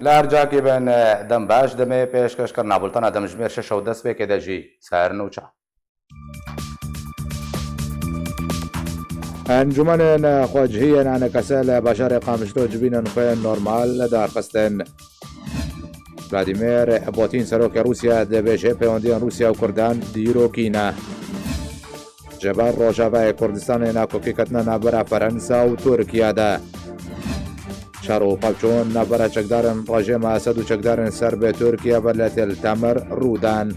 لارجاکی بن دم باش دمێ پێشکەشکردنا بولتەنە دەمژمێر 6 و دەست پێکێ دەژی سارن و چا انجمن خواجهی نانکسه لبشر قامشلو جبین خوین نورمال لدار خستن ولادیمیر پوتین سروک روسیا دبیشه پیوندیان روسیا و کردان دیرو کینه جبر روژاوه کردستان ناکوکی کتنه نبرا فرنسا و ترکیه ده شارو پاکچون نبرا چکدارن رژیم اسد و چکدارن سر به ترکیه ولت التمر رودان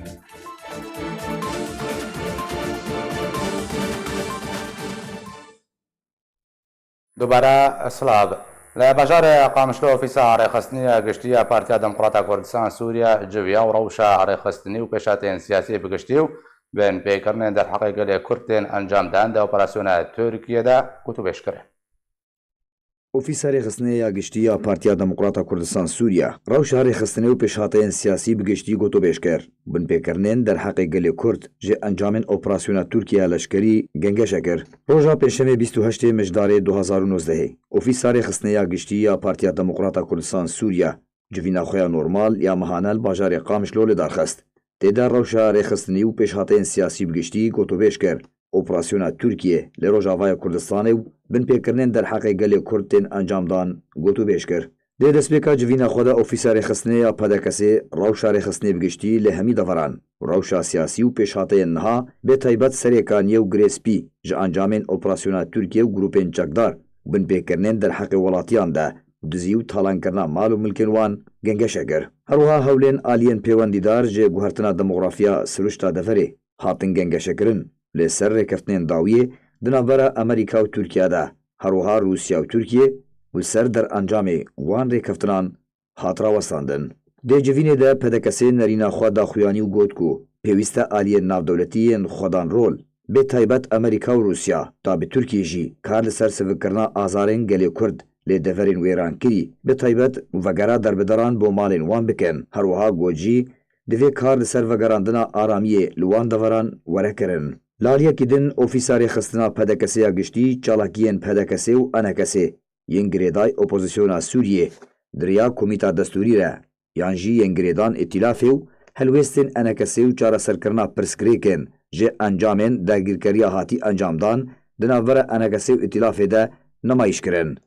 دووبارە سلااو لە بەژارە قامشلۆ ئۆفیسە ئاڕێخستنی گشتیە پارتیا دەموکراتە کوردستان سووریا جویا و ڕەوشە ئاڕێخستنی و پێشاتێن سیاسی بگشتی و بێن پێکردنێن دەرحەقی گەلێ کورتێن ئەنجامدان دە ئۆپەراسیۆنە تورکیەدا گوتوبێشکرێ ئۆفیسە ڕێخستنەیە گشتیە پارتیا دەموکراتە کوردستان سووریا ڕەوشە ڕێخستنی و پێشاتەیەن سیاسی بگشتی گوتوبێشکرد بنپێکردنێن دەرحەقی گەلێ کورد ژێ ئەنجامێن ئۆپەراسیۆنە تورکیا لەشکری گەنگەشە کرد ڕۆژا پێنجشەمێ 28 مژدارێ 2019 ئۆفیسە ڕێخستنەیە گشتیە پارتیا دەموکراتە کوردستان سووریا جڤینە خۆیان نۆرمال یا مەهانە بەژارێ قامشلۆ لێدارخست تێدا ڕەوشە ڕێخستنی و پێشهاتەیەن سیاسی بگشتی گوتوبێش کرد ئۆپەراسیۆنە تورکیە لە ڕۆژاوای کوردستانê و بنپێکردنên derheqê gelê Kurd tên encamdan gotûbêj kir. Dê destpêka civîna xwe de ofîsa rêxistneya pedekesê rewşa rêxistinê bigiştî lê hemî deveran rewşa siyasî û pêşhateyên niha bê taybet serêkaniyê û girêspî ji encamên operasyona Tirkiye û grûpên çekdar binpêkirnên derheqê welatiyan de dizî û talankirina mal û milkên wan gengeşe kir. Herwiha hewlên aliyên pêwendîdar ji guhertina demografiya siruşta deverê hatin gengeşekirin lê ser rêkeftinên dawiyê di navbera Amerîka û Tirkiye de herwiha Rûsya û Tirkiye li ser derencamê wan rêkeftinan hat rawestandin. Dê civînê de pedekesê nerîna xwe daxuyanî û got ku pêwîst e aliyên navdewletiyên xwedan rol bê taybet Amerîka û Rûsya ta bi Tirkiye jî kar li ser sivikirina azarên gelê Kurd lê deverên wêran kirî bi taybet vegera derbidaran bo malên wan bikin herwiha got jî divê kar li ser vegerandina aramiyê li wan deveran were kirin. Laliyekî din ofîsa rêxistina pedekeseya giştî çalakiyên pedekesê û enekesê yên girêdayê opozisyona Sûriyê diriya komîta destûrî re yan jî yên girêdan îtilafê û helwestên enekesê û çareserkirina pirsgirêkên ji encamên dagîrkeriya hatî encamdan di navbera enekesê û îtilafê de nemayîş kirin.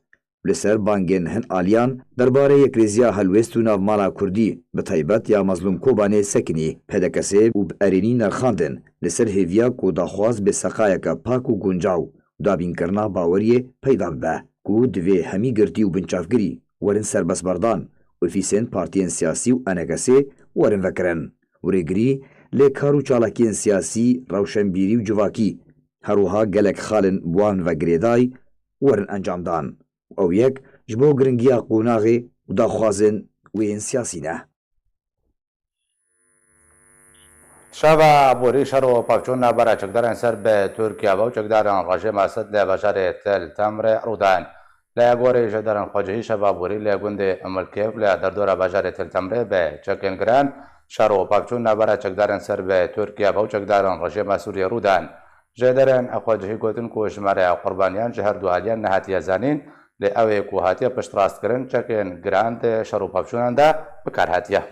Li ser bangên hin aliyan derbarê yekrêziya helwest û navmala Kurdî bi taybet ya Mazlûm Kobanê Sekinî pedekesê û bi erênî nerxandin li ser hêviya ku daxwaz bê seqayeke pak û guncaw dabînkirina baweriyê peyda bibe ku divê hemî girtî û binçavgirî werin serbestberdan ofîsên partiyên siyasî û enekesê werin vekirin. Wêrêgirî lê kar û çalakiyên siyasî rewşenbîrî û civakî herwiha gelek xalin wan ve girêdayî werin encamdan. Ew yek ji bo giringiya qonaxê û daxwazên wêyên siyasî ne. Şeva borî şer û pavçûna bera çekdarên ser bi Tirkiye ve û çekdarên rejîma Esed lê bajarê Tel Temrê rûdan. Lê gorî ji derên xwecihî şeva borî lê gundê Milkêv lê derdora bajarê Tel Temrê bi çekên giran şer û pavçûna bera çekdarên ser bi Tirkiye ve û çekdarên rejîma Sûriyê rûdan. Ji derên xwecihî gotin ku jmarê qurbaniyan ji her du aliyan nehatiye zanîn lê ew ê ku hatiye piştrastkirin çekên giran tê şer û pavçûnan de bikar hatiye.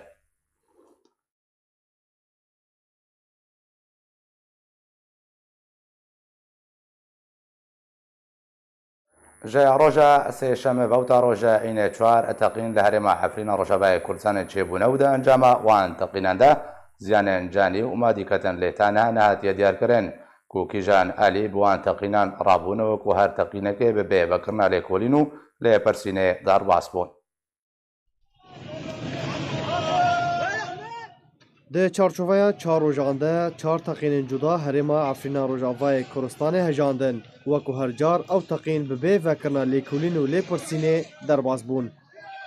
Ji roja sêşemê vewta roja înê çwar teqîn li herêma Efrîna Rojavayê Kurdistanê çêbûne û di encama wan teqînan de ziyanên canî û madî ketin lêtane nehatiye diyarkirin ku kîjan alî bi wan teqînan rabûne ku her teqînekê bi bê vekirina lêkolîn û lêpirsînê derbas bûn. Di çarçoveya çar rojan de çar teqînên cuda herêma Efrîna Rojavayê Kurdistanê hejandin wekû her car ew teqîn bi bê vekirina lêkolîn û lêpirsînê derbas bûn.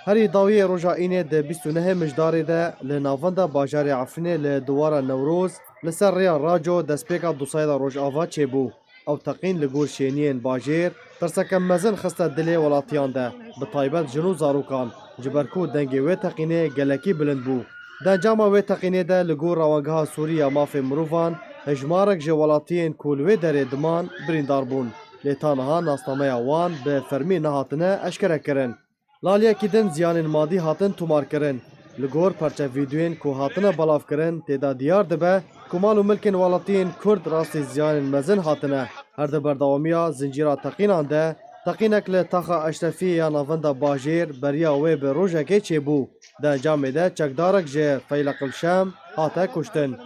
Herî dawiyê roja înê di 29 mijdarê de li navenda bajarê Efrînê li dwara Newroz li ser rêya Raco destpêka Dusayda Rojava çêbû. Ew teqîn li gor şêniyên bajêr tirseke mezin xiste dilê welatiyan de bi taybet jin û zarokan ji ber ku dengê wê teqînê gelekî bilind bû. Di encama wê teqînê de li gor rawangeha Sûriya mafê mirovan hejmarek ji welatiyên ku li wê derê diman birîndar bûn. Lê taniha nasnameya wan bi fermî nehatine eşkere kirin. لالیەکی din ziyanên madî hatin tomarkirin. Li gor perçe vîdyoyên ku hatine belavkirin têda diyar dibe ku mal û milkên welatiyên Kurd rastî ziyanên mezin hatine. Her di berdewamiya zincîra teqînan de, teqînek li taxa Eşrefî ya navenda bajêr beriya wê bi rojekê çêbû. Di encamê de çekdarek ji Feyleqil Şem hate kuştin.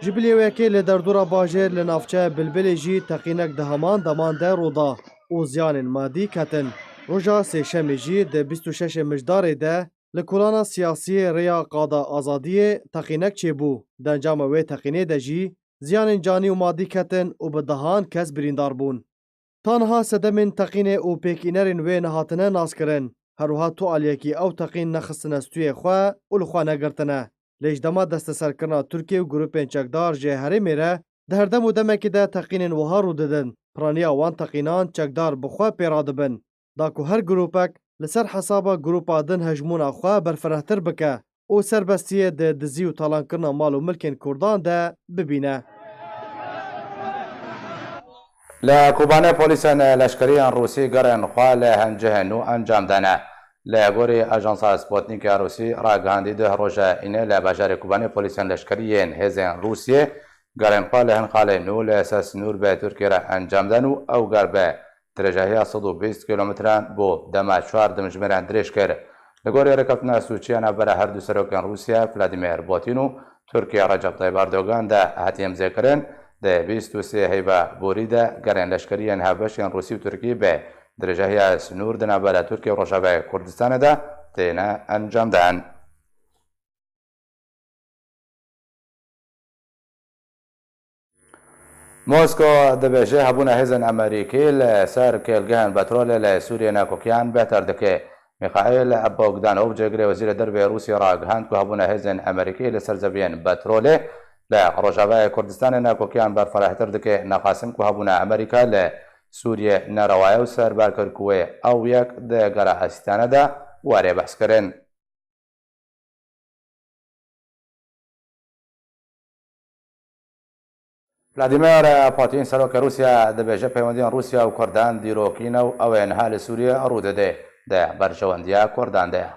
Ji bilêwekê li derdora bajêr li navçeya Bilbilê jî teqînek di heman deman de roda û ziyanên madî ketin. Roja sêşemê jî di 26 mijdarê de li kulana siyasiyê rêya qada azadiyê teqînek çêbû. Di encama wê teqînê de jî ziyanên canî û madî ketin û bi dehan kes birîndar bûn. Tanha sedemên teqînê û pêkînerên wê nehatine naskirin. Herwiha tu aliyekî ew teqîn nexistine stûyê xwe û li xwe negirtine. Lê ji dema desteserkirina Tirkiye û grûpên çekdar ji herêmê re di her dem û demekê de teqînên wiha rû didin. Piraniya wan teqînan çekdar bi xwe pêra dibin. Da ku her grûpek li ser hesaba grûpa din hejmûna xwe berfirehtir bike û serbestiyê di dizî û talankirina mal û milkên Kurdan de bibîne. لە کوبانە پۆلیسên لەشکریان رووسی گەڕێن خوا لە هەنجهێن و ئەنجام دانا. لە گۆری ئەژانسا سپۆتنیکە رووسی ڕاگەاندی ده ڕۆژە ئینە لە باژارێ کوبانێ پۆلیسên لەشکریên هێزên رووسیê گەڕێنخوا لە هەنخاڵێن و لە ئەساس نور بە تورکیێرە ئەنجامدان و ئەو گەر بە درێژەیە 120 کیلۆمتران بۆ دەما 4 دمژمێران درێژ کرد. لە گۆری ڕێکەوتنە سوچیانە بەرە هەردوو سەرۆکیان رووسیا ڤلادیمیر پوتین و تورکیا ڕەجەب تایب ئەردۆغان دا هاتیێمزێکردن د 23 هەیبە بۆریدا گەڕێن لەشکریان هاوبەشیان رووسی و تورکی بە درێژەیە سنوور دنابە لە تورکیا و ڕۆژاوای کوردستانەدا تێنە ئەنجامدان. مۆسکۆ دەبێژێ هەبوونە هێزن ئەمریکی لەسەر کێلگەیان بەترۆلە لە سووریە ناکۆکیان بێتەر دەکێ. میخائیل بۆگدانۆڤ جێگرێ وەزیرە دەربێ رووسی ڕاگەاند و هەبوونە هێزن ئەمریکی لەسەر زەویەن بەترۆلێ لە ڕۆژاوای کوردستانی ناکۆکیان بەرفەرەحتر دەکێ نەقاسم و هەبوونە ئەمریکا لە سووریە نەڕەوایە و سەربارکردکوێ ئەو یەک دەگەرە ئەستانەدا وارێ بەسکردن. ڤلادیمیر پوتین سەرۆکە رووسیا دەبێژە پەیوەندیان رووسیا و کوردان دیرۆکینە و ئەوێ نەها لە سووریە ڕوودەدێ دە بەرژەوەندیە کورداندەیە.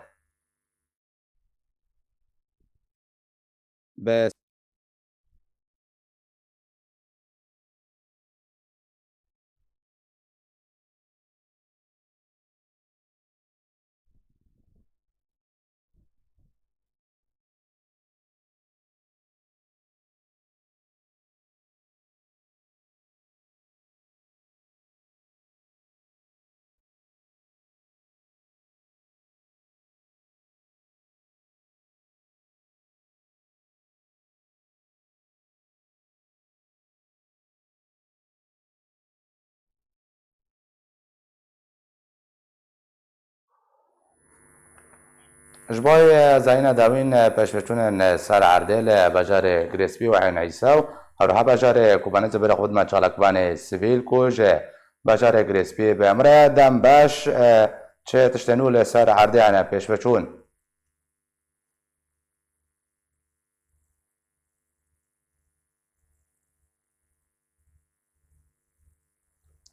ji bo zayîna dawîn pêşveçûnên ser erdê li bajarê Girêspî û Eyn Îsa û hewroha bajarê Kobanê zêbirê xwedîma çalakvanê sivîl ku ji bajarê Girêspî bi emre dem baş çê tiştên nû li ser erdê hene pêşveçûn.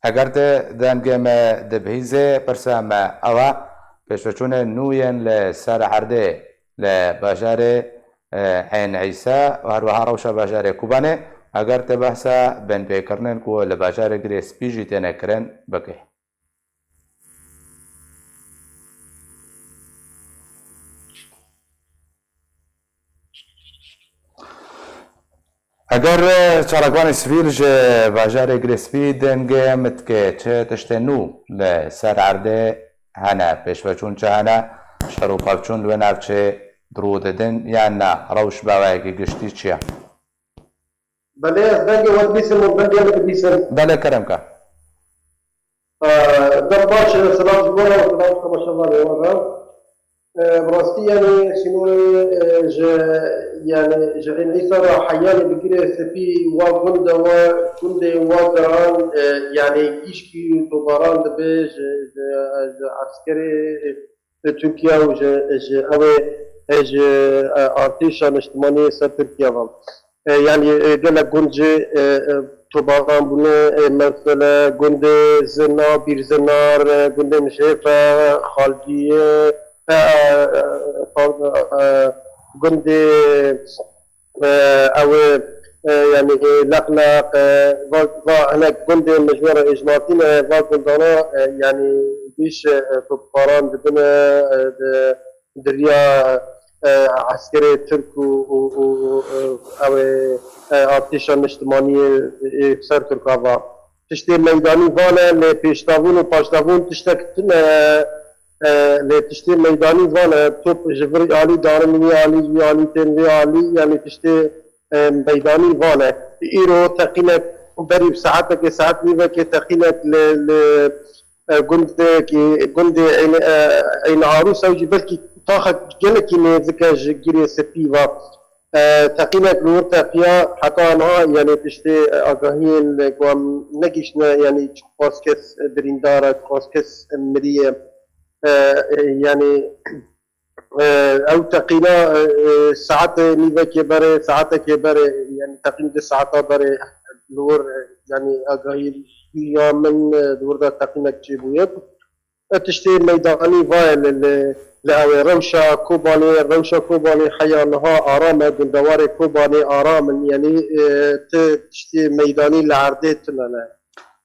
Eger tê dengê me dibihîzê pirsa me ew e pêşveçûnên nû yên li ser erdê li bajarê Eyn Îsa û herwiha rewşa bajarê Kobanê eger tê behsa binpêkirinên ku li bajarê Girêspî jî têne kirin bike. Eger çalakvanê sivîl ji bajarê Girêspî dengê mitke çi tiştên nû li ser erdê hene pêşveçûn çi hene şer û pevçûn li wê navçê dirû didin yan na rewş bawayekî giştî çi ye? Belê ez dengê we dibîsim û dengê min dibîsim. Belê kerem ke. Dem baş e selam ji bo re selam ji xweşevanê wan re. Bi rastî yanî şînûrê ji Eyn Îsa re heyanê bi Girêspî wa gund e we gundê wa geran yanî gîşkî tobaran dibe ji askerê Tirkiye û ji ew ê ji artêşa niştimaniyê ser Tirkiye van. يعني قال جونجي طبعا بنا مثلا جند زنا بير زنار جند مشيفة خالدية جند او يعني لقلق هناك جند مجموعة إجماعتين جندنا يعني بيش طبقاران بدنا دريا عسكري ترك او ارتشا نشتمانية سر تركاوا تشتي ميداني فانا لبيشتاون وباشتاون تشتكتنا لتشتي ميداني فانا توب جبري علي دارمي علي تنوي علي يعني تشتي ميداني فانا ايرو تقينك بري بساعتك ساعات نيفك تقينك جند عين عروسة وجبلكي طاقة جلكي نذكر جيري سفيفا تقينك نور تقيا حتى أنا يعني تشتي أجاهين قوام نجيشنا يعني كوسكس بريندارة كوسكس مرية يعني أو تقينا ساعات نيفا كبر ساعات كبر يعني تقين دي ساعات بر نور يعني أجاهين يا من دور ده تقينك جيبويت تشتي ميداني فايل روشة كوباني حيا نها آرام دندوار كوباني آرام يعني تشتي ميداني لعردت لنا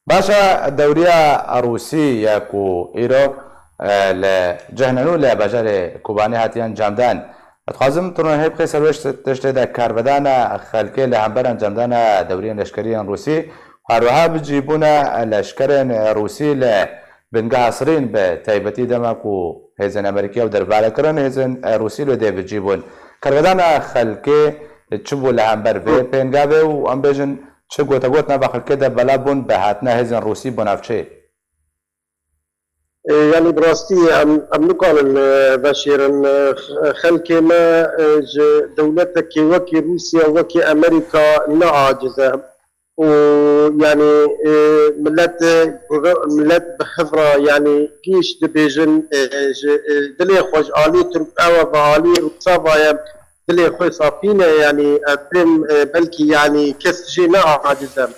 باشا الدورية الروسي ياكو إيرو لجهننو لبجار كوباني هاتيان جامدان اتخازم ترون هيب قيسر وش تشتي كاربدانا خلقي لهمبران جامدانا دوريا لشكريا روسي هروها بجيبونا لشكريا روسي بنقاصرين بتايبتي دماكو هزن امريكا ودربالة كرن هزن روسي لو دي بجيبون كاربدانا خلقي تشبو لهمبر في بينقابي وامبيجن تشبو تقوتنا بخلقي دا بلابون بهاتنا هزن روسي بنافشي يعني براستي ام نقال بشير خلقي ما دولتك وكي روسيا وكي امريكا لا عاجزة ويعني ملت بحفرة يعني كيش دبيجن دلي خوش آلي ترك أو بعالي رصافة دلي خوش صافينة يعني أتم بلكي يعني كس جينا عاجزة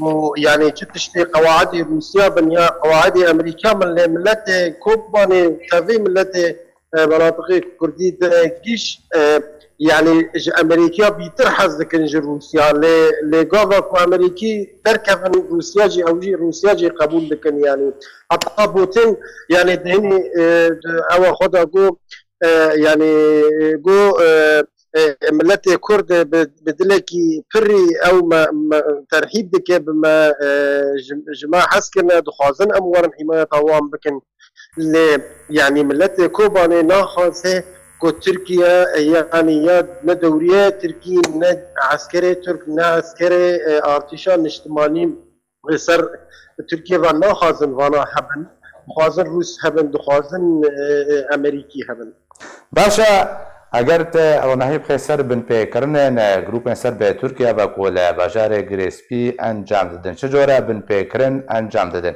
ويعني تشتي قواعد روسيا بنيا قواعد أمريكا من ملت كوباني تافي ملت مناطق كردي كيش يعني امريكا بيترحز لكن روسيا لقاضي امريكي تركب روسيا جي او جي روسيا جي قبول لكن يعني حتى بوتين يعني دهني او خدا جو يعني جو ملت كرد بدلكي فري او ما ترحيب دك بما جماعه حسكنا دخازن امور حمايه طوام بكن يعني ملت كوباني ناخذ کو ترکیه يعني یا ندوريه تركي ند عسكري ترك نا عسكري ارتشان اجتماعي سر تركيا وانا خازن وانا حبن خازن روس حبن دخازن امريكي حبن باشا اگر ته رونهیب خسر بن پی کرنن گروپ سر به ترکیه و کول بازار گریسپی انجام دادن چجوره بن پی کرن انجام دادن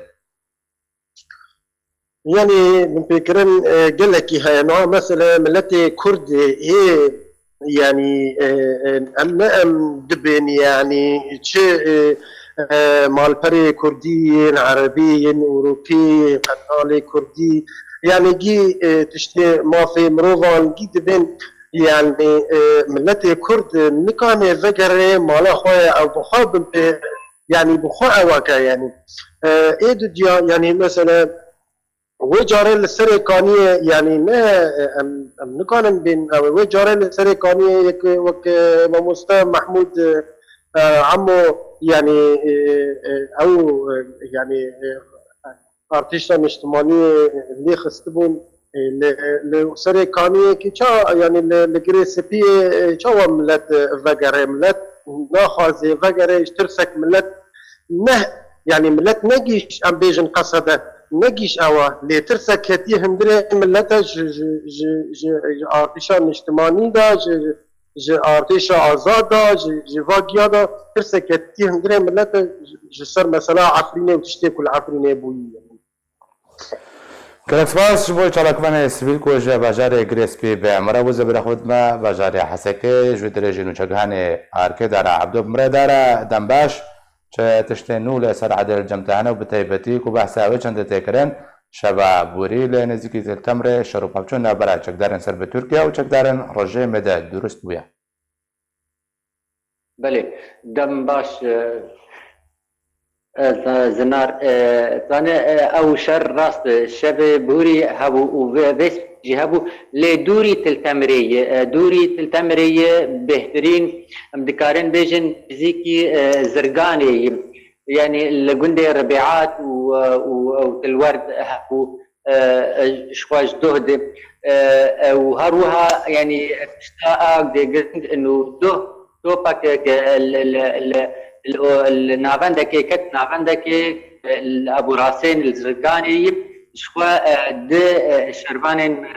يعني من فكرن قال لك هاي مثلا ملتي كرد هي يعني ام دبن يعني شيء مالبري كرديين عربيين اوروبيين قطالي كردي يعني جي تشتي ما في مروفان جي دبن يعني ملتي كرد نكان فكر مالا خويا او بخاب يعني بخوا واكا يعني ايد يعني مثلا وجاره السرقانية يعني ما نقارن بين وجاره السرقانية وك مستر محمود عمو يعني أو يعني ارتشان اجتماعي اللي خستبون لسرقانية كي يعني لجريسبي شو ملت فجر ملت ناخذ فجر ترسك ملت نه يعني ملت نجيش أم بيجن قصده نجيش أوا لترسك هتي هندرة ملتا ارتشان اجتماعي دا ارتشا آزاد دا واقعيا دا ترسك هتي هندرة ملتا سر مثلا عفرينة وتشتي كل عفرينة بوي گەلک سپاس ji بۆ چالاکمانê sivîl ku ji bajarê Girêspî bi me re wisa bira xwe dime bajarê Hesekê ji dirêjî nûçegihanê Arkê dara Ebdo mirê dara dembaş çi tiştên nû li ser Edil cem hene û bi taybetî ku behsa wê çendê tê kirin şeva borî li nêzîkî Temrê şer û pevçûn navbera çekdarên ser bi Tirkiye û çekdarên Rojêmê de durist bûye. بله دم باش زنار زانه او شر راست شب بوري هبو وبس جهبو لدوري تلتمريه بهترين مدكارن بيجن فيزيكي زرقاني يعني لقندي ربيعات والورد هبو شواج دهد وهروها يعني اشتاق دي قلت انه توبك النافندك كت نافندك ابو راسين الزرقاني شخوا د شربان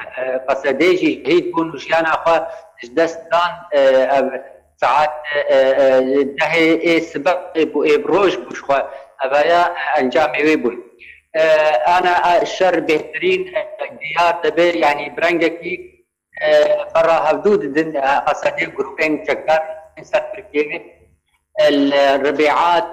قصديجي هيد بون وشيانا اخوا دستان ساعات ده سبب بروج بشخوا ابايا انجامي ويبول انا الشر بهترين ديار دبي يعني برنجكي برا هبدود قصدي جروبين شكار انسان تركيا الربيعات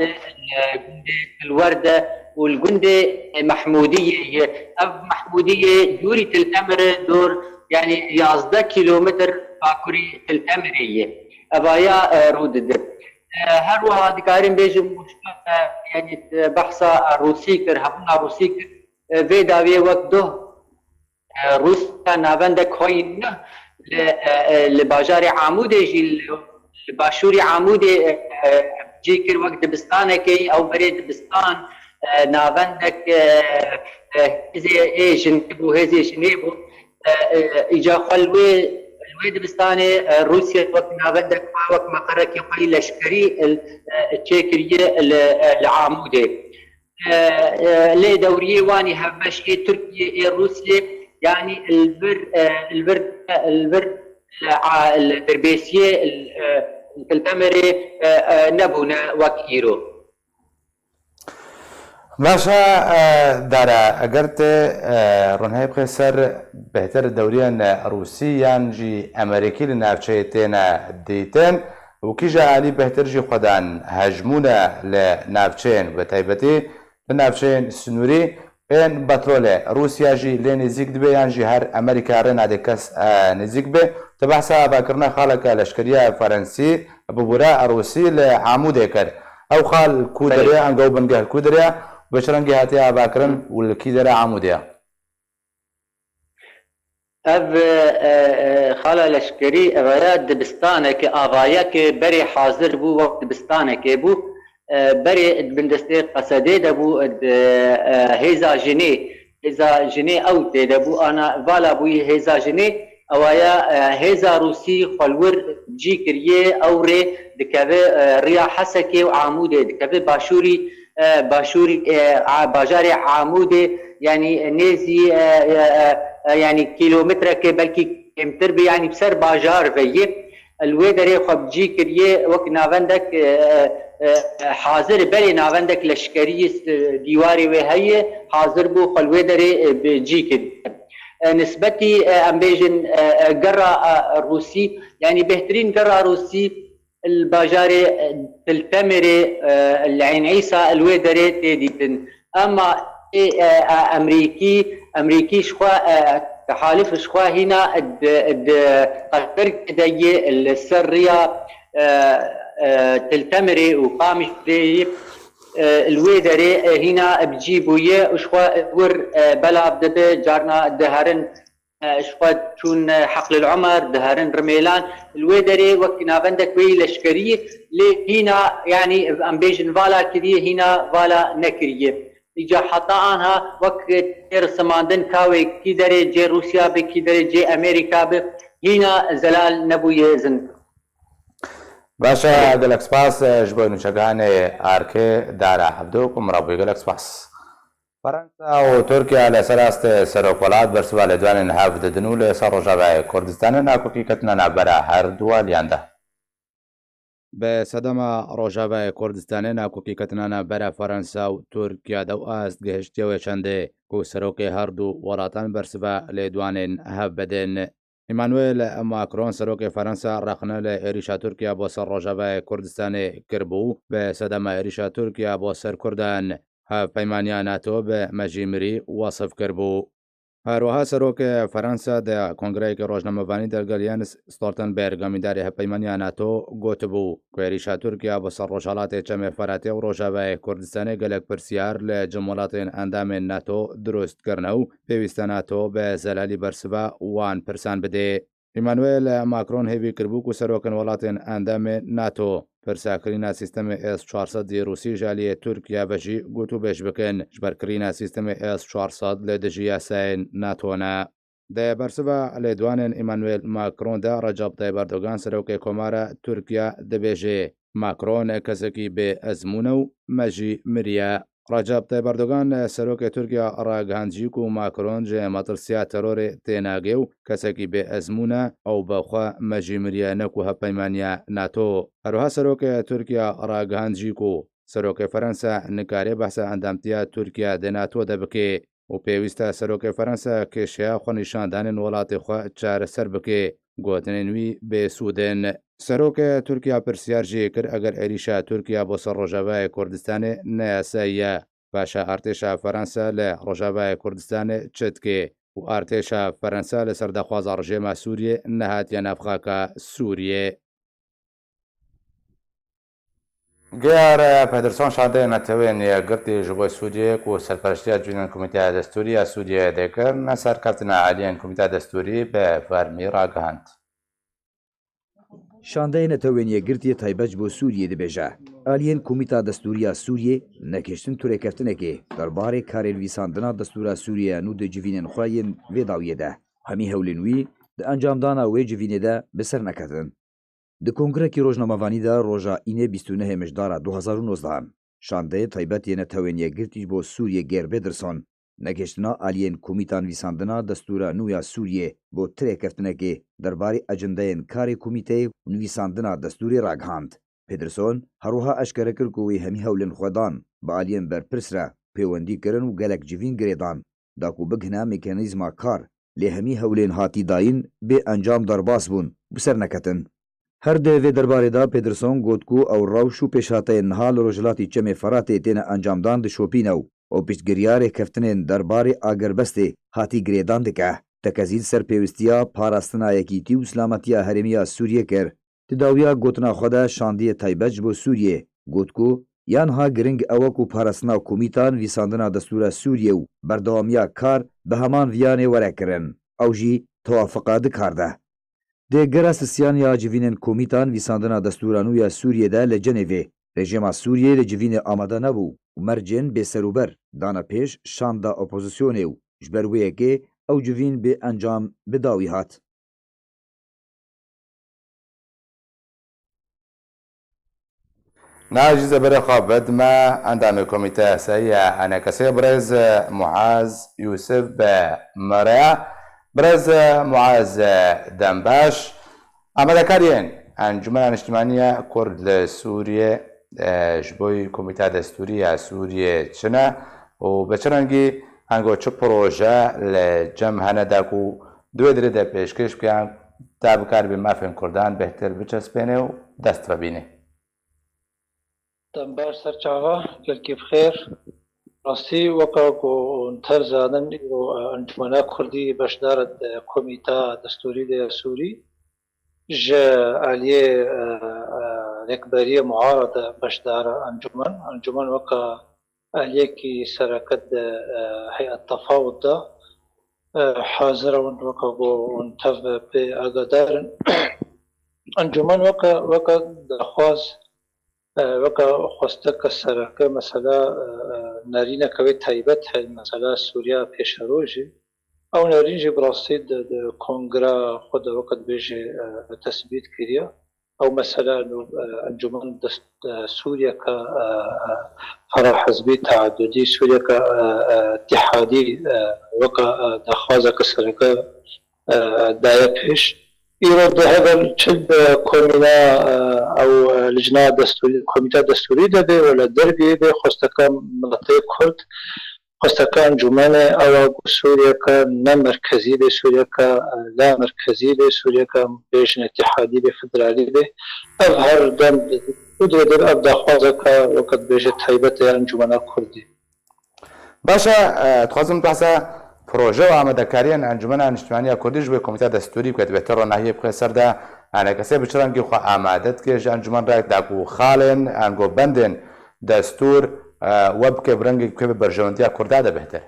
الوردة والجندة محمودية محمودية دوري الأمر دور يعني يازده كيلومتر باكوري الأمرية أبايا رودد هروها دكارين بيجي يعني بحثا روسيكر هبنا روسيكر في داوية وقته روسيا نافندك خوين لباجار عمودي جي باشوري عمودي جيكر وقت دبستانكي او بريد دبستان نافندك هزي جنبو هزي جنيبو اجا خلوي دبستاني روسيا وقت نافندك وقت مقركي قوي لشكري التشيكريه العمودي لي دوريه واني هبشي تركيا روسيا يعني البر التربيسيه التمري نبونا وكيرو باشا دارا اگر ته رونهای بخسر بهتر دوريان روسيان جي امريكي لنافچه تينا ديتن وكيجا علي بهتر جي خدان هجمونا لنافچين بتايبتي لنافچين سنوري این بترول روسیا جی لی نزیک دبی یان جی هر امریکا رن عده کس نزیک به تبحثا باکرنا خالق لشکریه فرنسی ببورا روسی لعموده کر او خال کودریا انگو بنگه کودریا بشرنگی هاتیا باکرن والکیدرا عمودیا اف خاله لشکری اویا دبستانه که آغایا که بری حاضر بو وقت دبستانه که بو بري بندستي قصدي دبو هيزا جني او دبو انا فالا بو هيزا جني اوايا هيزا روسي خلور جي كريه او ري دكبه ريا حسكي وعمودي دكبه باشوري باجاري عمودي يعني نيزي يعني كيلومتر بلكي كمتر يعني بسر باجار في الويدري خب جي كريه وك نافندك حاضر بلي نافندك لشكري ديواري وهي حاضر بو خلويدري بجيك نسبتي امبيجن قرا روسي يعني بهترين قرا روسي الباجاري تلتمري العين عيسى الويدري تيديتن اما امريكي شخوا تحالف شخوا هنا قطر كدي السريه تلتمري وقامش الويدري هنا بجيبويه وشخوا ور بلا بدبه جارنا دهرن شخوا شون حقل العمر دهرن رميلان الويدري وكنا بندك وي لشكريه لي هنا يعني امبيجن فالا كدي هنا فالا نكريه اجا حتى انها وقت تير سماندن كاوي كيدري جي روسيا بكيدري جي امريكا ب هنا زلال نبوي زن باشا گەلک سپاس ji بۆ نوچەکانی ئارکێ دارا هەفتوو کومڕابووی گەلک سپاس فەرەنسا و تورکیا لەسەر ئاستێ سەرۆکوەڵات بەرسوا لە دوانێن هەفتدن و لەسەر ڕۆژاوای کوردستانە ناکۆکی کەتنە ناوبەرە هەردووە لیاندا به سەدەما ڕۆژاوای کوردستانی ناکۆکیکەتنانە بەرە فەرەنسا و تورکیا دە و ئاست گەهشتیەوە چەندێ و سەرۆکی هەردوو وڵاتان بەرسبە لێدوانێن هەف بدەن. ئیمانوێل ماکرۆن سەرۆکی فەرەنسا ڕەخنە لە عێریشا تورکیا بۆ سەر ڕۆژاوای کوردستانی کردبوو بە سەدەما عێریشا تورکیا بۆ سەر کوردان هەف پەیمانیان ناتۆ بە مەژیمری وەسف کردبوو. هەروەها سەرۆکە فەرەنسا دە کۆنگرەیەکی ڕۆژنامەوانی دەرگەل یانس ستۆلتەنبێرگ هەمیداری هەپەیمانیان ناتۆ گوتبوو کوێریشا تورکیا بە سەر ڕۆژهەڵاتی چەمێ فەراتێ و ڕۆژاوای کوردستانی گەلێک پرسیار لە جموڵاتێن ئەندامێن ناتۆ دروستکردنە و پێویستە ناتۆ بە زەلالی بەرسبە وان پرسان بدێ. ئیمانوێل ماکرۆن هێوی کردبوو و سەرۆکن وڵاتێن ئەندامێ ناتۆ پرساکردنا سیستەمی S400 روسی ژالیە تورکیا بەژی گوت و بێش بکەن ژبەرکردنا سیستەمی S400 لە دژی یاسایەن ناتۆنا. دە بەرسبە لێدوانێن ئیمانوێل ماکرۆندا ڕەجەب تایب ئەردۆغان سەرۆکەی کۆمارە تورکیا دەبێژێ ماکرۆن کەسێکی بێ ئەزمونە و مەژی مریە. ڕەجەب تایب ئەردۆغان سەرۆکی تورکیا ڕاگەهاندجیک و ماکرۆن ژێ مەترسیا تەرۆرێ تێناگێ و کەسێکی بێ ئەزمونە ئەو بەخوا مەژی مریە نەک و هەپەیمانیا ناتۆ. هەروها سەرۆکە تورکیا ڕاگەهاندجیک و سەرۆکی فەرەنسا نکارێ بەسە ئەندامتیا تورکیا دەناتۆ دەبکێ و پێویستە سەرۆکی فەرەنسا کێشەیە خۆنیشاندانên وڵاتی خۆ چارەسەر بکێ گوتنên wî bêsûdên. Serokê Tirkiya pirsiyar jê kir eger êrîşa Tirkiya bo ser Rojavayê Kurdistanê neyasayiye. Paşa artêşa Ferensa li Rojavayê Kurdistanê çi dike û artêşa Ferensa li ser daxwaza rejêma Sûriyê nehatiye navxaka Sûriyê. Geyar Pederson şandeyê netewên yekgirtî ji bo Sûriyê ku serpereştiya civînên Komîteya Destûrî ya Sûriyê dêkir ne serkeftina aliyên Komîteya Destûrî bi fermî ragihand. Şandeyê netewên yekgirtî taybet ji bo Sûriyê dibêje. Aliyên Komîta Destûriya Sûriyê nekiştin tûrêkeftinekê derbarê karênivîsandina Destûra Sûriye nû di civînên xwe yên vê dawiyê de. Hemî hewlên wî di encamdana wê civînê de bi ser neketin. Di Kongrekî Rojnamavanî de roja înê 29 Mêjdara 2019 şandeyê taybet yê netewên yekgirtî ji bo Sûriyê Gerbê dirson. Nekiştina aliyên Komîta Nivîsandina Destûra nû ya Sûriyê bo tirêkeftinekê derbarê ecendeyên karê komîteyê û nivîsandina destûrê ragihand. Pederson herwiha eşkere kir ku wê hemî hewlên xwe dan bi aliyên berpirs re pêwendî kirin û gelek civîn girêdan da ku bigihne mekanîzma kar lê hemî hewlên hatî dayîn bê encam derbas bûn bi ser neketin. Her dê vê derbarê da Pederson got ku ew rewş û pêşhateyên niha li rojhilatî çemê Feratê têne encamdan dişopîne û piştgiriyarê keftinên derbarê agerbestê hatî girêdan dike. Tekezîl ser pêwistiya parastina yekîtî û silametiya herêmiya Sûriyê kir. Di dawiya gotina xwe de şandiyê taybet ji bo Sûriyê got ku yanha giring ew ku parastina Komîta Nivîsandina Destûra Sûriyê û berdewamiya kar bi heman viyanê were kirin. Ew jî tewafiqa dikar de. Dê gera sisyan ya civînên Komîta Nivîsandina Destûra nû ya Sûriyê de li Cenevê rejima Sûriyê li civînê amade nebû û mercên bêserûber dana pêş şanda opozisyonê û ji ber wê yekê ew civîn bê encam bi dawî hat. ناجي زبر خابد ما عندما كوميتي سيا أنا كسي برز معاذ يوسف بمريا برز معاذ دنباش أما ذكرين أنجمن اجتماعية كرد لسوريا جبوي كوميتي دستورية سوريا شنا وبشرنجي أنجو شو بروجا لجمع هنداكو دويدري ده بيشكش كان تابكار بمافن كردان بهتر بچسبينه و دست ببينه. باش سرچاوا گلکی بخیر راستی وقا کو انتر زادن و انجمنا کردی بشدار کمیتا دستوری ده سوری ج علیه رکبری معارضه بشدار انجمن وقا علیه کی سرکت هیئت تفاوض ده حاضر وقا کو انتف به اقدار انجمن وقا دخواز وقا خواستک سرکه مثلا نارینه کوي تایبت هل مثلا سوریا پیشروجی او نارین جی براستی د کنگره خود وقت بیجی تثبیت کړیا او مثلا انجمن سوریا کا فرع حزبی تعددی سوریا کا اتحادی وقا دخوازه سرکه دایه پیش إيرو هذا شد كومينا أو لجنة دستوري كوميتا دستوري ده ولا دربي ده خستكان مناطق كرد خستكان جمانة أو سوريا كان مركزي ده سوريا لا مركزي ده سوريا كان بيش اتحادي ده فدرالي ده أظهر دم قدرة أبدا خوازك وقت بيش تهيبت أنجمنا كردي. باشا تخوازم بحثا پروژه و آماده‌کاری انجمن اجتماعی کردی جوی کمیته دستوری بکرد بهتر را نهیه بخیر سرده آن کسی بچرانگی خو آمادت که انجمن را داغو خالن انگو بندن دستور وب که برنگی که برجوندی کرده ده بهتر.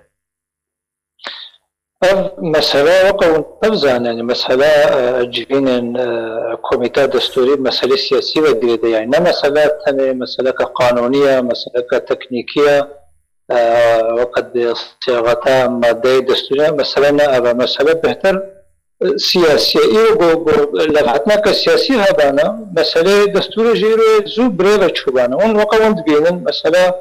مسألة وقع أفزان يعني مسألة جبين كوميتا دستوري مسألة سياسية وجديدة يعني نه مسألة ثانية مسألة قانونية مسألة تكنيكية وقد صياغتها مادة دستورية مثلا أبا مسألة بهتر سياسية إيرو لغتنا كسياسية هبانا مسألة دستورية جيرو زو بريغة شبانا ون وقا وند بينن مسألة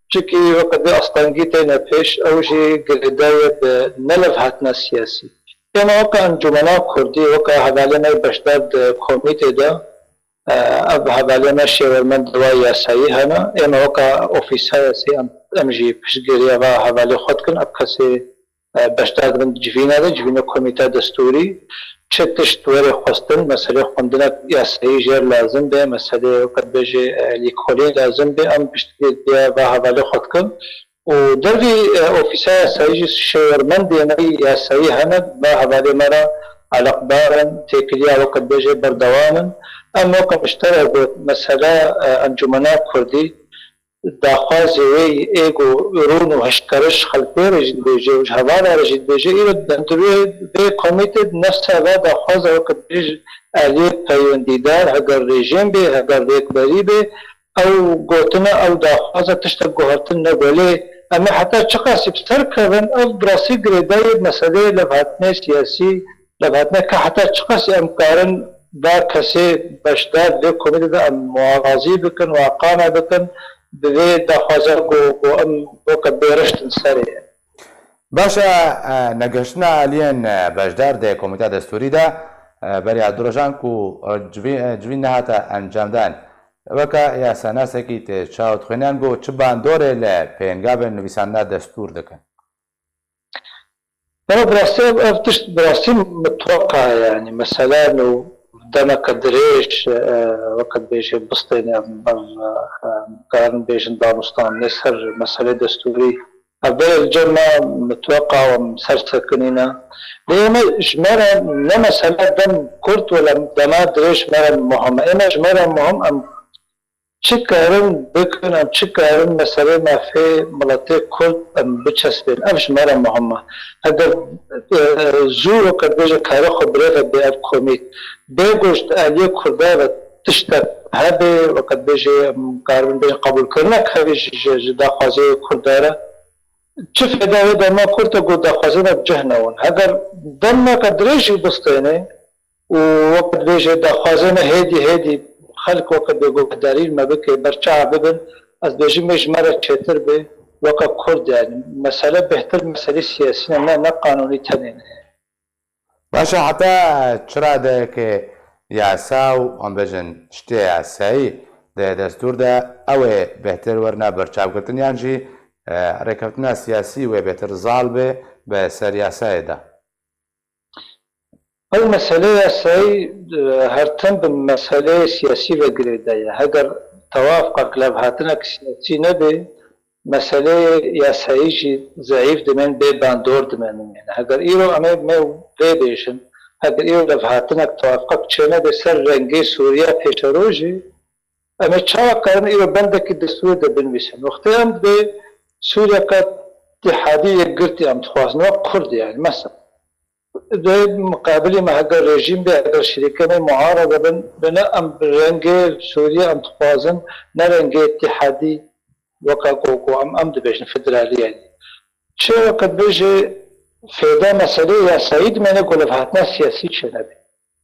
شكي وقد أصطنقيتين بيش أو جي قرداية نلغتنا السياسي إما وقا أنجمنا كردي وقا هبالنا بشداد كوميتي دا هبالنا شيرمان دوايا سايهانا إما وقا أوفيسايا سي امجي پشتگیری و حوالی خود کن اب کسی بشتاد من جوینا کمیته دستوری چه تشتوری خواستن مسئله خوندن یاسایی جر لازم به مسئله وقت بجی لیکولی لازم به ام پشتگیری و حوالی خود کن و دروی اوفیسا یاسایی شورمند یعنی یاسایی هند با حوالی مرا علاقدارن تکلیه وقت بجی بردوامن اما وقت مشترک مسئله انجمنا کردی داخواز وی ایگو رون و هشکرش خلقی رجید بیجه و جهوار رجید بیجه ایرو دندوی به کمیته نفس هوا داخواز وقت بیج علی پیوندیدار اگر رژیم به اگر ریکبری به او گوتنا او داخواز تشتا گوهرتن نگولی اما حتی چقاسی بسر کرن او براسی گریدای مسئله لبهاتنه سیاسی لبهاتنه که حتی چقاسی امکارن با کسی بشدار لی کمیته دا موازی بکن و اقامه بکن به داخوازه و ام وقت بیرشتن سری. باشا نگشتنا علین بجدار ده کمیته دستوری ده بری عدروجان کو جوین نهاتا انجام دان وکا یا سناسه کی ته چاوت خنان گو چه باندوره ل پینگاب نویسنده دستور دکن. أنا براسي متوقع يعني مثلا لو دنا قدريش وقت بيش بسطيني كان بيش دانستان نسر مسألة دستوري أبدا الجمع متوقع ومسرسكنينا لما جمرة نما مسألة دم كرت ولا دما دريش مرة مهم إما جمرة مهم أم شكرن بكن أم شكرن مسألة ما في ملاتي كرت أم بتشسبين أمش مرة مهمة هذا زور وقت بيجي كاره خبرة بأب كوميت بيجوشت عليه كردارة تشتت هذا وقت بيجي كارن بيجي قبول كرنا كهيش جدا خازي كردارة شوف هذا ما كرت قد خازينا بجهنون هذا دم قدريش بسطيني ووقت بيجي دا خازينا هدي خلق وقت بيقول دارين ما بك برشا ببن از بيجي مش مرة تشتر به وقت كرد يعني مسألة بهتر مسألة سياسية ما قانوني تنين باشا حتى چرا ده که یاساو ام بجن شتی یاسایی ده دستور ده اوه بهتر ورنا برچاو کردن یعنی جی رکبتنا سیاسی و بهتر ظالبه به سر یاسای ده المسألة ياساي هرتم بمسألة سياسية وقريدية هقر توافق لبهاتنا سياسي نبي مسألة ياسايجي ضعيف دمين بي باندور دمين يعني هقر إيرو أمي ميو بيديشن هقر إيرو لبهاتنا توافق چينا بسر رنگي سوريا بيشروجي أمي چاوا كارن إيرو بندك الدستور ده بنويسن وقتی هم بي سوريا كاتحادية قرتي أم تخوازن وقرد يعني مثلا ده مقابل ما هذا الرجيم به هذا الشركة معارضة بنا أم برنجة سوريا أم تخوازن نرنجة اتحادي وكاكو أم دبيجن فدرالية يعني شو وقت بيجي في ده مسألة يا سعيد ما نقول لفهاتنا سياسي شنبي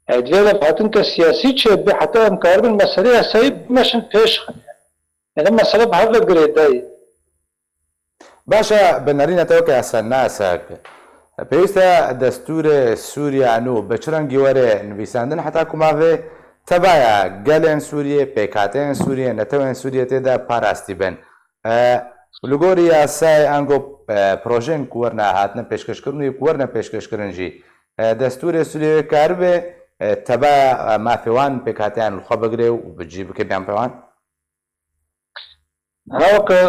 يعني ده لفهاتن كسياسي شنبي حتى أم كارب المسألة يا سعيد ماشن فيش يعني المسألة بهذا الجريداي باشا بنارينا توقع الناس پێویستە دەستورە سووریان و بە چ ڕەنگی وەرێ نویساندن حتا کوماوێ تەبایە گەلێن سووریە پێکاتەیان سووریە نەتەوەیان سووریە تێدا پاراستی بن لەگۆری یاسای ئەنگۆ پرۆژێن وەرنە هاتنە پێشکەشکردن و وەرنە پێشکەشکردنجی دەستورە سووریە کار بێ تەبا مافێوان پێکاتیان خۆ بگرێ و بجی بکە بیان پێوان هاوکە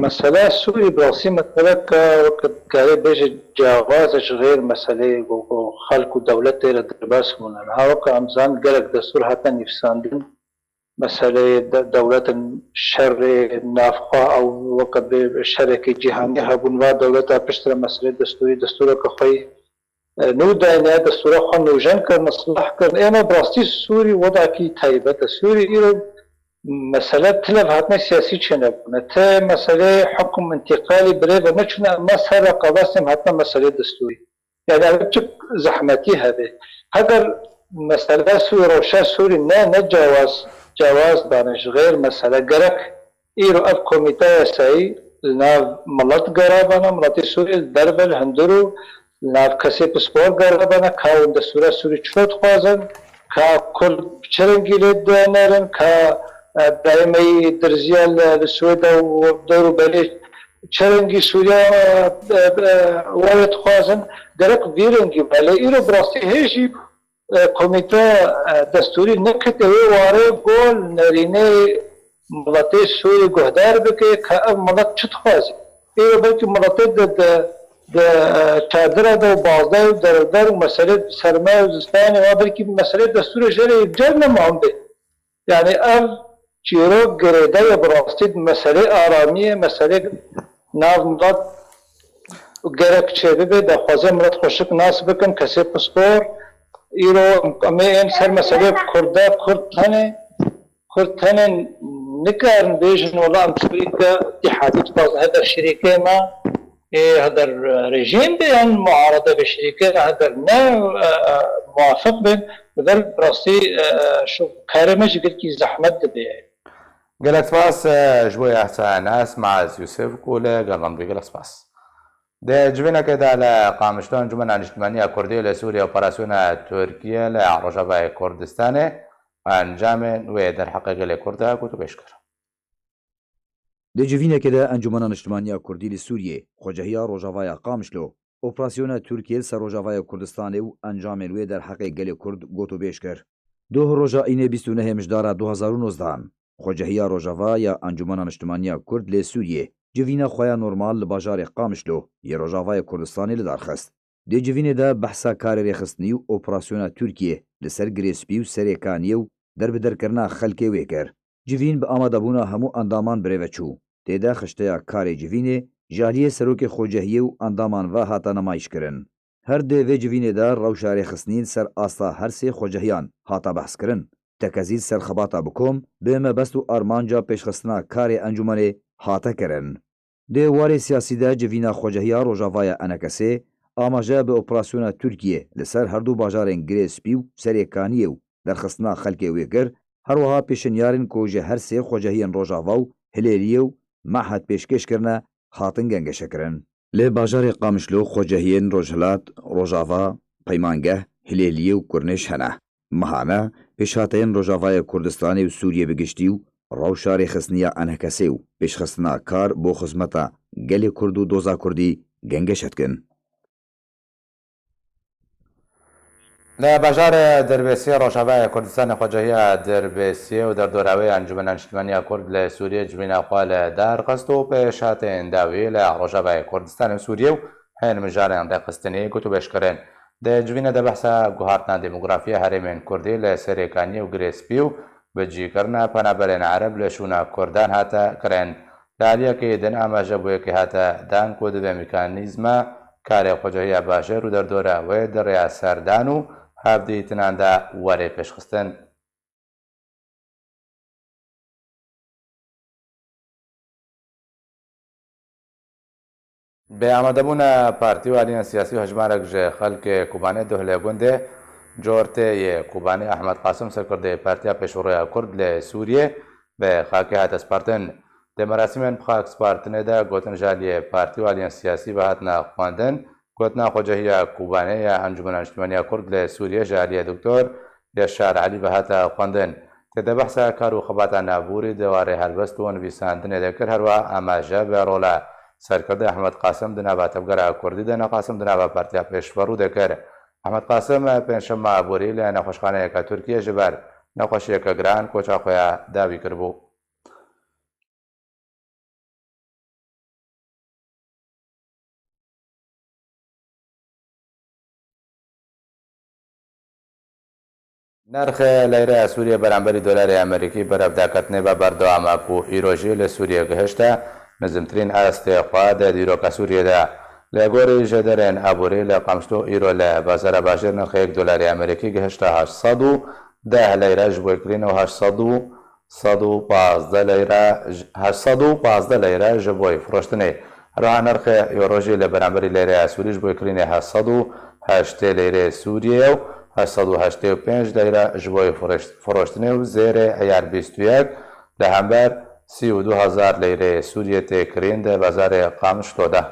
مەسەلا سووری بڕاستی مەتەلەکە وەکت کارێ بێژە جیاوازش غێر مەسەلەی خەڵک و دەولەت تێرە دەرباس بوونن هاوکە ئەمزان گەلک دەستور هاتە نیفساندن مەسەلەی دەولەتن شەڕێ نافخوا ئەو وەکە شەرێکی جیهانی هەبوون وا دەولەتە پشترە مەسەلەی دەستوری دەستورەکە خۆی نو داینە دەستورە خۆ نوژەن کرد مەسلح کرد ئێمە بڕاستی سووری وەداکی تایبەتە سووری ئیرۆ مسألة تلف هاتنا سياسي چنب نتا مسألة حكم انتقالي بريفة نچنا ما سر قواسم هاتنا مسألة دستوري يعني هذا زحمتي هذا مسألة سوري روشا سوري جواز دانش غير مسألة قرق ايرو اب كوميتا ساي ناف ملط قرابانا ملطي سوري دربل هندرو ناف كسي بسپور قرابانا كاون دستورة سوري چوت خوازن كا كل چرنگي لد نارن كا دائمي درزيال السويد ودورو بليش چرنگي سوريا وارد خوازن درك فيرنگي بله ايرو براستی هيشي كوميتا دستوري نكته واره قول نرينه ملاتي سوري گهدار بكي كأب ملات چت خوازي ايرو بلكي ملاتي دا چادره دا بازده و دردر و مسئله سرمایه و زستاني و بلكي مسئله دستور جري جرنا معهم بي يعني چیرۆک گرێدەیە بڕاستیت مەسەلەی ئارامیە مەسەلەی ناو مڵات گەرەک چێ ببێ دەخوازێ مڵەت خۆشک ناس بکەن کەسێ پسپۆر ئیرۆ ئەمێ ئێم سەر مەسەلەی کوردە کورد تەنێن نکارن بێژن وەڵا ئەم سوریکە اتحادیت باز هەدەر شریکێمە هەدەر رژیم بێن معارەدە بە شریکێ هەدەر نە موافق بێن بدەر بڕاستی کارێمەژ گرکی زەحمەت دەبێ گەلک سپاس ji bo yahsanas Maaz Yusuf و لە گەڵمەندی گەلک سپاس دەجوێنەکەدا لە قامشتۆ ئەنجومەنە نیشتیمانیە کوردی لە سووریا ئۆپەراسیۆنە تورکیە لە ڕۆژاوای کوردستانê ئەنجامên wê derheqê gelê Kurd de got û pêş kir Di civînekê Encumena Niştimaniya Kurdî li Sûriyê xwecehiya Rojavaya Qamişlo operasyona Tirkiye li ser Rojavaya Kurdistanê û encamên wê derheqê gelê Kurd got û bêş kir. Doh roja înê 29 mijdara 2019 xwecehiya Rojava ya Encumena Niştimaniya Kurd lê Sûriyê civîna xweya normal li bajarê Qamişlo yê Rojavaya Kurdistanê li darxist. Dê civînê de behsa karê rêxistinî û operasyona Tirkiye li ser girêspî û serêkaniyê û derbederkirina xelkê wê kir. Civîn bi amadebûna hemû endaman birêve çû. Têde xişteya karê civînê jaliyê serokê xwecehiyê û endaman ve hata nemayîşkirin. Her dê vê civînê de rewşa rêxistinîn ser asta her sê xwecehiyan hata behskirin. Tekezîl ser xebata bi kom bi mebest û armanca pêşxistina karê encûmenê hate kirin. Dê warê siyasî de civîna xwecehiya Rojavaya Enekesê amaje bi operasyona Tirkiye li ser her du bajarên girêspî û serêkaniyê û derxistina xelkê wê kir, her wiha pêşinyarên ku ji her sê xwecehiyên Rojava û Hilêliyê û Mehed pêşkêşkirine hatin gengeşekirin. Lê bajarê Qamişlo xwecehiyên Rojhilat, Rojava, Peymangeh, Hilêliyê û Kurnêş hene. Mehane pêşhateyên Rojavaya Kurdistanê û Sûriyê bi giştî û rewşa rêxistiniya Enekesê û pêşxistina kar bo xizmeta gelê Kurd û doza Kurdî gengeş etkin. لە باژارە دەربێسیە ڕۆژاوای کوردستانی خۆجەهیە دەربێسیە و دەردۆراوەی ئەنجومەنە نیشتیمانیە کورد لە سووریە جوینەخوا لە دارخست و پێشهاتێن داوی لە ڕۆژاوای کوردستانی سووریە و هێن مژارێن ڕێخستنی گوت و بێشکردن دەجوینە دە بەحسا گوهارتنا دموگرافیە هەرێمێن کوردی لە سەرێکانی و گرێسپی و بەجیکردنە پەنابەرێن عەرەب لە شوونە کوردان هاتە کرێن لالیەکەی دن ئاماژە بۆ یەکی هاتە دان کۆ دەبێ میکانیزمە کارێ خۆجەهیە باشێر و دەردۆراوەیە دەڕێیا سەردان و هەفدیتناندا وەرێ پێشخستن بێ ئامادەبوونە پارتی و ئالیان سیاسی و هەژمارێک ژێ خەڵکێ کوبانێ دۆهلێ گوندێ جۆرتێیە کوبانێ ئەحمەد قاسم سەرکردەی پارتیا پێشوڕۆیە کورد لە سووریێ بە خاکی هاتە سپارتن دەمەراسیمێن بخاک سپارتنێدا گوتن ژالیە پارتی و ئالیان سیاسی بە هاتنە خواندن گوتنا خۆجەهیە کوبانەیە ئەنجومەن نیشتیمانیا کورد لە سووریە ژاریە دکتۆر یاشار عەلی بەهاتە خوێندن تێدا بەحسا کار و خەباتە نابووری دەوارەی هەلبەست و نویساندنێ دەکرد هەروە ئاماژە بە ڕۆڵە سەرکردە ئەحمەد قاسم دنابە تەبگەرە کوردی دەنا قاسم دنابە پارتیا پێشبڕوو دەکرد ئەحمەد قاسم پێنجشەممە بۆری لە نەخۆشخانەیەکە تورکیە ژبەر نەخۆشیەکە گران کۆچا خۆیان داوی کردبوو. نرخە لەیرە سووریە بەرامبەری دۆلاری ئەمریکی بەرەفداکردنێ بە بەردەوامە و ئیرۆژی لە سووریە گەهشتە نزمترین ئاستێخوا لە دیرۆکە سووریەدا لە گۆڕی ژێدەرێن ئابووری لە قامشتۆ ئیرۆ لە بازارە باشێر نرخەیەک دۆلاری ئەمریکی گەهشتە 810 لەیرەش بۆیکرینەوە 815 لەیرە ژە بۆی فرۆشتنێ هەروەها نرخە ئیرۆژی لە بەرامبەری لەیرە سووریش بۆیکرینێ 808 لەیرە سووریە و 885 لەیرە ژ بۆی فرۆشتنێ و زێرێ عیار 21 لە هەمبەر 32,000 لەیرە سووریە تێکرین لە بازارێ قامشتۆدا.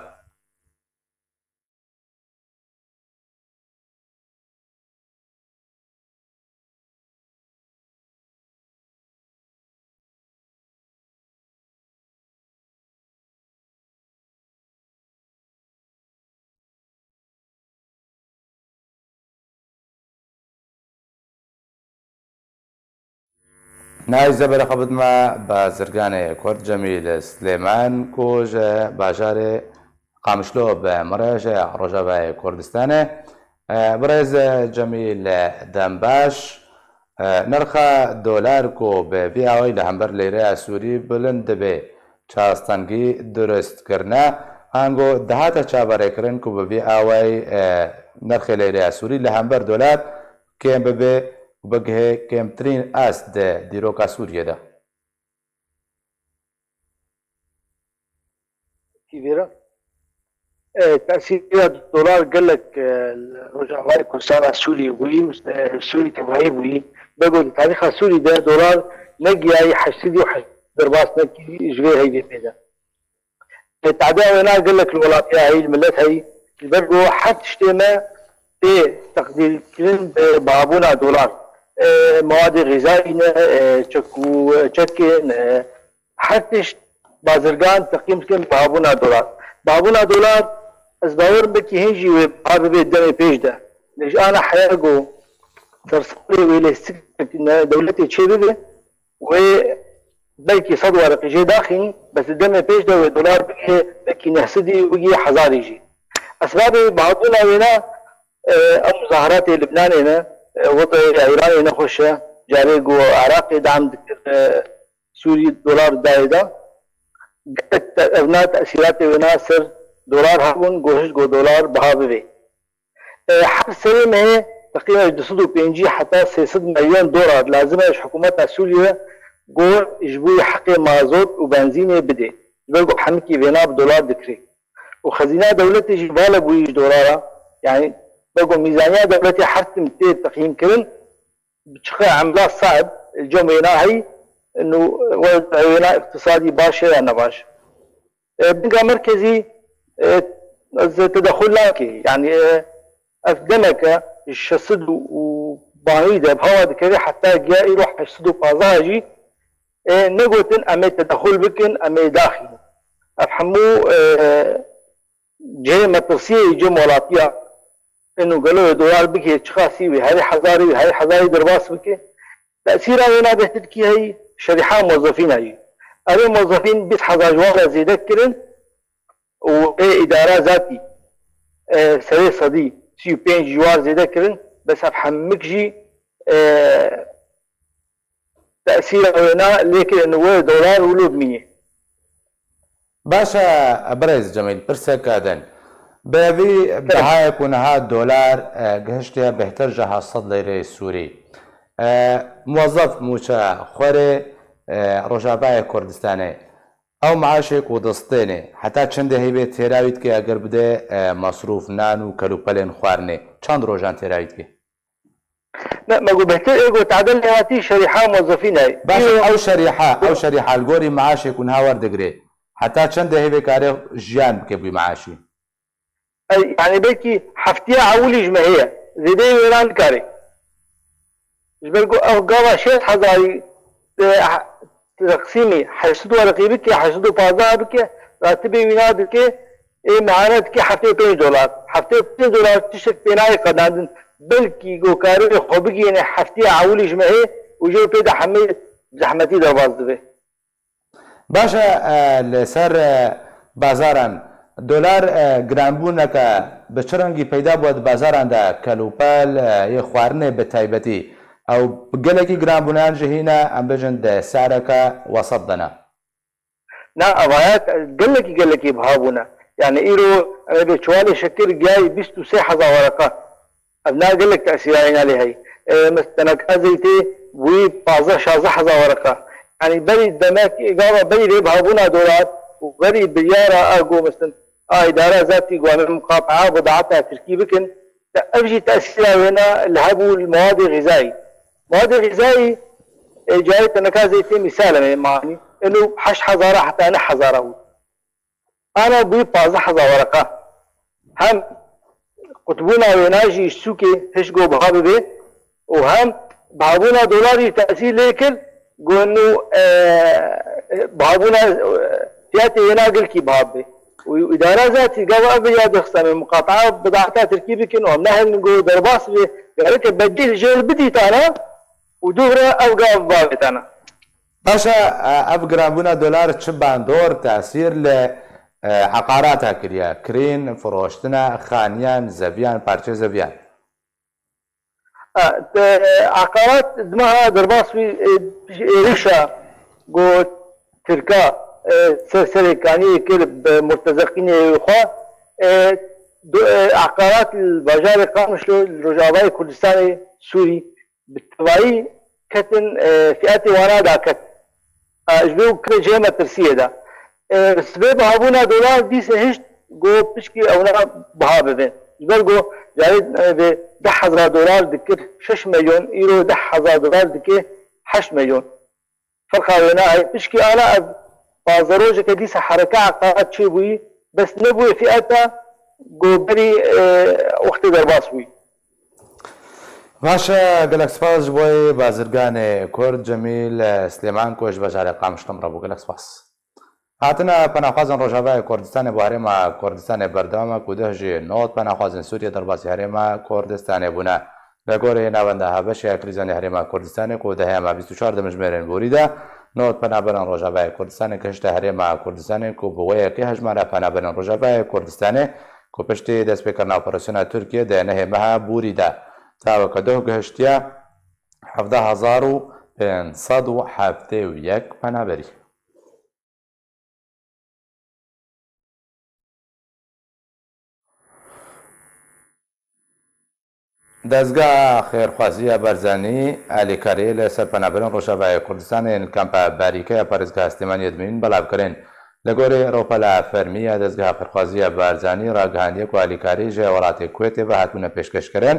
نای زەبەرە خەبتمە بازرگانێ کورد جەمیل سلێمان کۆژە باژارێ قامشلۆ بە مەڕێژە ڕۆژاوای کوردستانە بڕێز جەمیل دەمباش نرخە دۆلار کۆ بە ڤیاوەی لە هەمبەر لەیرەیە سووری بلند دەبێ چاستەنگی دروستکردە هەنگۆ دەهاتە چابەڕێکردن و بە ڤیاوەی نرخی لەیرەیە سووری لە هەمبەر دۆلار کێم ببێ بەگهێ کێمترین ئاست دە دیرۆکە سووریەدا. تأثير الدولار قال لك رجع كردستان السوري بوي سوري تبعي بوي بقول تاريخ السوري ده دولار نجي اي حسدي وحس درباس نجي جوي هيدي بيدا التعداء هنا قال لك الولايات هي الملات هي بقوا حتى اشتما تقدير كلين بابونا دولار مواد غذائية تشكين حتى بازرگان تقييم كم بابونا دولار از باور بکی هنجی و آب به دم پیش ده ليش انا حياجو ترسلي ولا دولتي تشي بيه و بلكي صد ورقي جي داخلي بس الدم پیش ده والدولار بكي نحسدي ويجي حزار يجي اسباب بعضنا هنا مظاهرات لبنان هنا وضع ايران هنا خوشه جاري جو عراقي دعم سوري دولار دايدا ابناء تاثيرات هنا سر دولار هون گوشش گو دولار بها ببي حق سنه ما تقريبا 250 حتى 600 مليون دولار لازمه حكومه سوريا جو يجبوا حق مازوت وبنزين بدي يبقوا حمكي بينا بدولار دكري وخزينه دولتي جباله بويج دولار يعني بقوا ميزانيه دولتي حتى تقييم كرن بتشخى عملها صعب الجمعيه هي انه وضع اقتصادي باشا انا باش بقى مركزي تدخل لكي يعني أفدمك الشصد وبعيدة بهوا ذكري حتى جاء يروح يشصد بازاجي نقولن أمي تدخل بكن أمي داخل أفهمو جاي متصية جم ولاتيا إنه قالوا دولار بكي تشخاصي وهاي حزاري وهاي حزاري درباس بكي تأثيرها هنا بهتدكي هي شريحة موظفين هي أبي موظفين بس حزاج واغا زيدكرن وإدارة ذاتي سري صدي 35 جوار زيادة كرن بس أفهمك جي تأثير هنا لكن إنه دولار ولود مية باشا بريز جميل برسك هذا بابي بهاي يكون هذا الدولار قهشتها بهتر جها صد ليرة سوري موظف موشا خوري رجاباي كردستاني او معاشێک و دەستێنێ حتا چەندە هەیبێت تێراویت کە ئەگەر بدێ مەسروف نان و کەلوپەلێن خواردنێ چەند ڕۆژان تێراویت کێ مەگو بهتر ئێگۆ تعدل هاتی شەریحا مۆزەفینای باش ئەو شەریحە گۆری معاشێک و هاوەردەگرێ حتا چەندە هەیبێت کارێ ژیان بکە بووی معاشی يعني بيكي حفتيها عولي جمهية زيدي ويران كاري جبرقو أو قاوا شيء حضاري تقسيمي حيصدوا رقيبك حيصدوا بازار بك راتبي وينا بك إيه معاناتك حفتي $5 حفتي $5 تشك بناي قدادن بلكي جو كاري خوبكي يعني حفتيها عولي جمهية وجو بيدا حمي زحمتي درباز دبي باشا لسر بازاران دلار گرانبوونە کە بە چ ڕەنگی پەیدا بووە بازاران دا کەلوپەل یە خواردنێ بە تایبەتی ئەو گەلێکی گرانبوونیان ژەهینە ئەم بژن سارەکە وەسەط دەنا نا ئەوایەت گەلێکی بهابوونە يعني إيرو بشوالي شكر جاي 23,000 ورقة أبناء قال لك تأثيرين عليها مثلا كازيتي وي 15,000 ورقة يعني بري دماك إجابة بري بهابونا $، وبري بيارة أرجو مثلا إدارة ذاتي قوام مقاطعة بضاعتها تركيبكن أبجي تأثير هنا الهبو المواد الغذائي مواد الغذائي جاي تنكازيتي مثالا معني إنه 10,000 حتى أنا 1000 أنا بي 15,000 ورقة هم قطبونا ويناجي السوكي هشقو بهابي وهم بهابونا $، تأثير ليكل قولنو بهابونا تياتي يناقل كي بهابي وإدارة ذاتي قوة أبيا دخصة من مقاطعة بضاعتها تركيبكن ومناهل نقول درباس قالك بديل جيل بدي تانا ودورة أبقى بابي تانا باشا ئەف گرانبوونە دۆلار چ باندۆر تاسیر لە عقاراتە کردیا کرین فرۆشتنە خانیان زەڤیان پارچە زەڤیان عقارات دمها درباس ريشة قو تركا سرسركانية كلب مرتزقين يخوا عقارات البجار قامش الرجاوي كردستاني سوري بالتبعي كتن فئات وانا كت اجبو كل جيمة ترسية دا سبب هابونا $، دي سهشت جو بشكي اونا بهابه بين جبل جو جايد ب $10,000 دكر 6 مليون ايرو $10,000 دكر 8 مليون فرق هنا بشكي انا بازاروجة كديس حركة عقارات شي بوي بس نبوي فئاتها جو بري وقت درباس بوي باشا گەلک سپاس بۆی بازرگانی کورد جەمیل سلێمان کۆش بەژارێ قامشتم ڕەبوو گەلک سپاس هاتنە پەناخوازن ڕۆژاوای کوردستانی بۆ هەرێما کوردستانی بەردەوامە و دەژێ نۆت پەناخوازن سووریا دەرباسی هەرێما کوردستانی بوونە لە گۆرەی ناوەندە هەبەشی کریزانی هەرێما کوردستانی و دەهەیەما 24 دەمەژمێرێن بوریدا نۆت پەنابەرن ڕۆژاوای کوردستانی کەشتە هەرێما کوردستانی و بۆیەکی هەژمارە پەنابەرن ڕۆژاوای کوردستانی و پشتی دەستپێکردنا ئۆپەراسیۆنا تورکیە دەیەنەهێمەها بوریدا تاوەکە دۆ گەهشتیە 17,571 پەنابەری دەستگا خێرخوازیە بەرزانی ئالیکاری لەسەر پەنابەرن ڕۆژاوای کوردستانی کەمپە باریکەیە پارێزگا سلێمانی ئەدمین بەڵاوکردن لە گۆرەی ئەوروپا فەرمیە دەستگا خێرخوازیە بارزانی ڕاگەهاندیەک و ئالیکاری ژێ وڵاتی کوێتێ بە هاتوونە پێشکەشکردن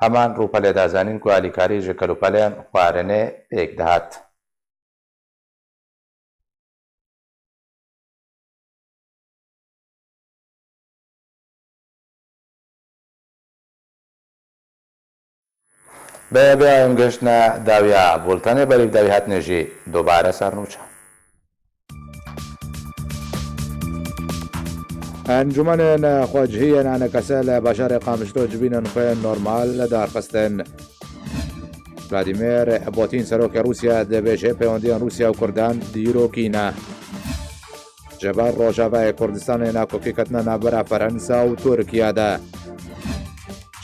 هەمان ڕووپەلێ دازانین و ئالیکاری ژە کەلوپەلێن خوارێنێ پێک دەهات بەیەم گەشتە داویە بولتانێ بەریف داوی هاتنێژی دووبارە سەرنووچە ئەنجومەنێن خۆجهیە نانەکەسە لە بەژارێ قامشتۆ جبینن خوێن نۆرمال لە دارخستن ڤلادیمیر پوتین سەرۆکی رووسیا دەبێژێ پەیوەندیان رووسیا و کوردان دیرۆکینە جەبار ڕۆژاوای کوردستانی ناکۆکیکردنە ناوبەرە فەرەنسا و تورکیادا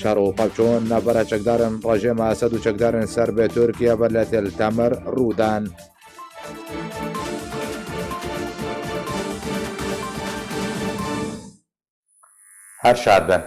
شار و پاپچۆن ناوبەرە چەکدارن ڕۆژێمە ئەسەد و چەکدارن سەر بێ تورکیا بە لە تێل تەمەر ڕوودان هەر شاد بن